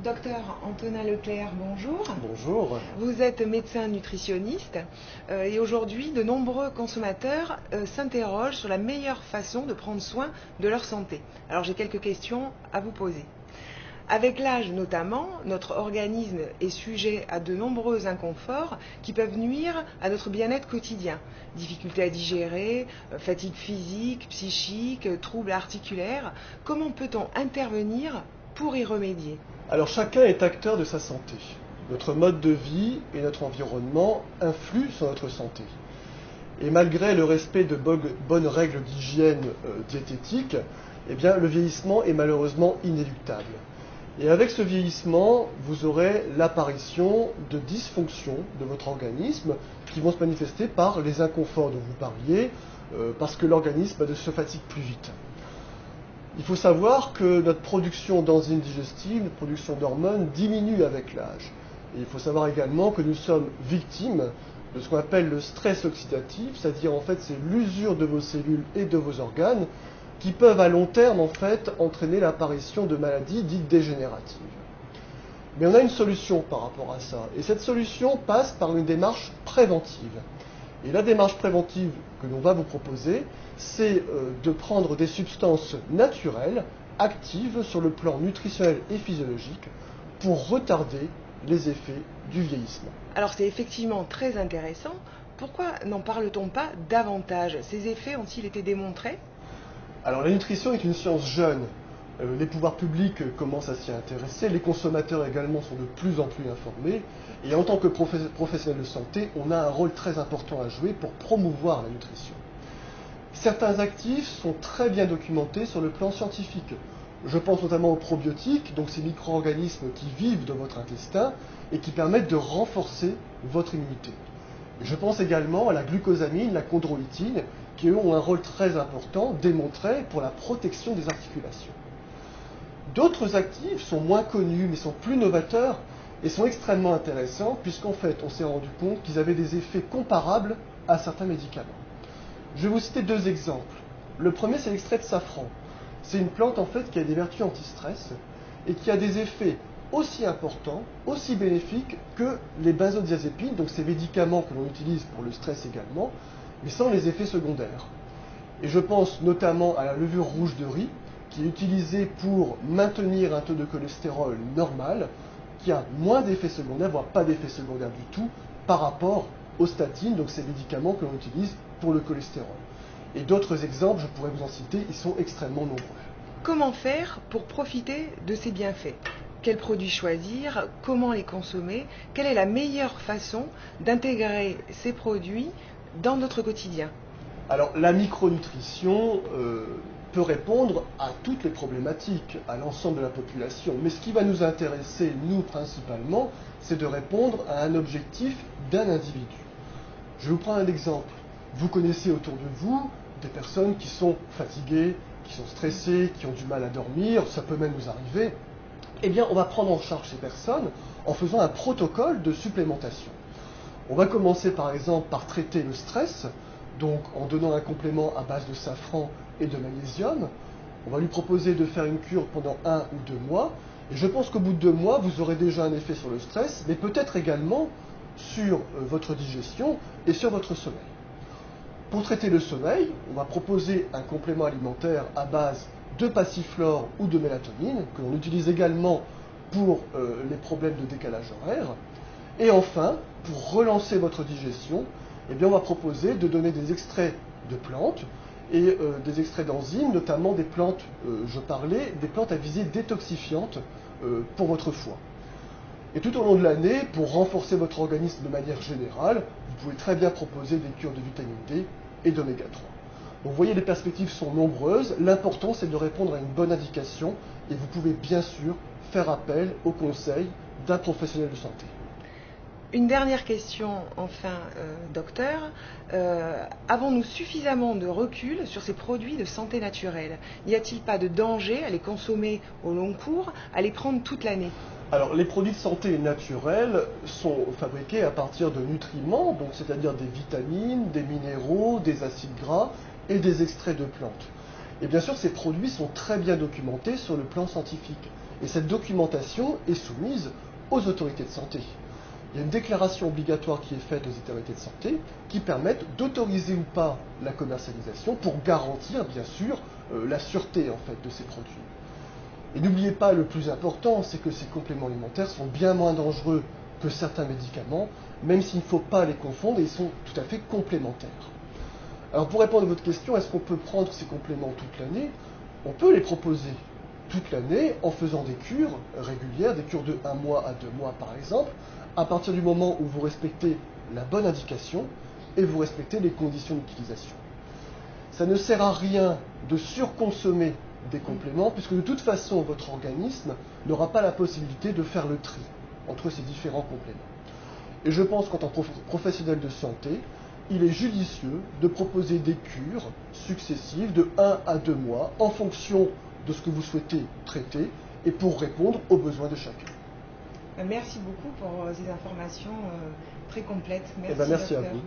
Docteur Antonin Leclerc, bonjour. Bonjour. Vous êtes médecin nutritionniste et aujourd'hui, de nombreux consommateurs s'interrogent sur la meilleure façon de prendre soin de leur santé. Alors j'ai quelques questions à vous poser. Avec l'âge notamment, notre organisme est sujet à de nombreux inconforts qui peuvent nuire à notre bien-être quotidien. Difficultés à digérer, fatigue physique, psychique, troubles articulaires. Comment peut-on intervenir pour y remédier? Alors chacun est acteur de sa santé. Notre mode de vie et notre environnement influent sur notre santé. Et malgré le respect de bonnes règles d'hygiène diététique, eh bien, le vieillissement est malheureusement inéluctable. Et avec ce vieillissement, vous aurez l'apparition de dysfonctions de votre organisme qui vont se manifester par les inconforts dont vous parliez, parce que l'organisme se fatigue plus vite. Il faut savoir que notre production d'enzymes digestives, notre production d'hormones diminue avec l'âge. Et il faut savoir également que nous sommes victimes de ce qu'on appelle le stress oxydatif, c'est-à-dire en fait c'est l'usure de vos cellules et de vos organes qui peuvent à long terme en fait entraîner l'apparition de maladies dites dégénératives. Mais on a une solution par rapport à ça, et cette solution passe par une démarche préventive. Et la démarche préventive que l'on va vous proposer, c'est de prendre des substances naturelles, actives sur le plan nutritionnel et physiologique, pour retarder les effets du vieillissement. Alors c'est effectivement très intéressant. Pourquoi n'en parle-t-on pas davantage? Ces effets ont-ils été démontrés? Alors la nutrition est une science jeune. Les pouvoirs publics commencent à s'y intéresser, les consommateurs également sont de plus en plus informés, et en tant que professionnels de santé, on a un rôle très important à jouer pour promouvoir la nutrition. Certains actifs sont très bien documentés sur le plan scientifique. Je pense notamment aux probiotiques, donc ces micro-organismes qui vivent dans votre intestin et qui permettent de renforcer votre immunité. Je pense également à la glucosamine, la chondroïtine, qui ont un rôle très important démontré pour la protection des articulations. D'autres actifs sont moins connus mais sont plus novateurs et sont extrêmement intéressants puisqu'en fait on s'est rendu compte qu'ils avaient des effets comparables à certains médicaments. Je vais vous citer deux exemples. Le premier, c'est l'extrait de safran. C'est une plante en fait qui a des vertus anti-stress et qui a des effets aussi importants, aussi bénéfiques que les benzodiazépines, donc ces médicaments que l'on utilise pour le stress également, mais sans les effets secondaires. Et je pense notamment à la levure rouge de riz, qui est utilisée pour maintenir un taux de cholestérol normal, qui a moins d'effets secondaires, voire pas d'effets secondaires du tout, par rapport aux statines, donc ces médicaments que l'on utilise pour le cholestérol. Et d'autres exemples, je pourrais vous en citer, ils sont extrêmement nombreux. Comment faire pour profiter de ces bienfaits? Quels produits choisir? Comment les consommer? Quelle est la meilleure façon d'intégrer ces produits dans notre quotidien? Alors, la micronutrition peut répondre à toutes les problématiques, à l'ensemble de la population. Mais ce qui va nous intéresser, nous principalement, c'est de répondre à un objectif d'un individu. Je vous prends un exemple. Vous connaissez autour de vous des personnes qui sont fatiguées, qui sont stressées, qui ont du mal à dormir, ça peut même nous arriver. Eh bien, on va prendre en charge ces personnes en faisant un protocole de supplémentation. On va commencer par exemple par traiter le stress, donc en donnant un complément à base de safran et de magnésium. On va lui proposer de faire une cure pendant 1 ou 2 mois, et je pense qu'au bout de 2 mois, vous aurez déjà un effet sur le stress, mais peut-être également sur votre digestion et sur votre sommeil. Pour traiter le sommeil, on va proposer un complément alimentaire à base de passiflore ou de mélatonine, que l'on utilise également pour les problèmes de décalage horaire. Et enfin, pour relancer votre digestion, eh bien, on va proposer de donner des extraits de plantes et des extraits d'enzymes, notamment des plantes, je parlais, des plantes à visée détoxifiante pour votre foie. Et tout au long de l'année, pour renforcer votre organisme de manière générale, vous pouvez très bien proposer des cures de vitamine D et d'oméga 3. Donc vous voyez, les perspectives sont nombreuses. L'important, c'est de répondre à une bonne indication et vous pouvez bien sûr faire appel au conseil d'un professionnel de santé. Une dernière question, enfin, docteur. Avons-nous suffisamment de recul sur ces produits de santé naturelle? N'y a-t-il pas de danger à les consommer au long cours, à les prendre toute l'année? Alors, les produits de santé naturels sont fabriqués à partir de nutriments, donc c'est-à-dire des vitamines, des minéraux, des acides gras et des extraits de plantes. Et bien sûr, ces produits sont très bien documentés sur le plan scientifique. Et cette documentation est soumise aux autorités de santé. Il y a une déclaration obligatoire qui est faite aux autorités de santé qui permettent d'autoriser ou pas la commercialisation pour garantir, bien sûr, la sûreté en fait, de ces produits. Et n'oubliez pas, le plus important, c'est que ces compléments alimentaires sont bien moins dangereux que certains médicaments, même s'il ne faut pas les confondre, et ils sont tout à fait complémentaires. Alors pour répondre à votre question, est-ce qu'on peut prendre ces compléments toute l'année? On peut les proposer toute l'année en faisant des cures régulières, des cures de 1 mois à 2 mois par exemple, à partir du moment où vous respectez la bonne indication et vous respectez les conditions d'utilisation. Ça ne sert à rien de surconsommer des compléments, puisque de toute façon, votre organisme n'aura pas la possibilité de faire le tri entre ces différents compléments. Et je pense qu'en tant que professionnel de santé, il est judicieux de proposer des cures successives de 1 à 2 mois en fonction de ce que vous souhaitez traiter et pour répondre aux besoins de chacun. Merci beaucoup pour ces informations très complètes. Merci à vous.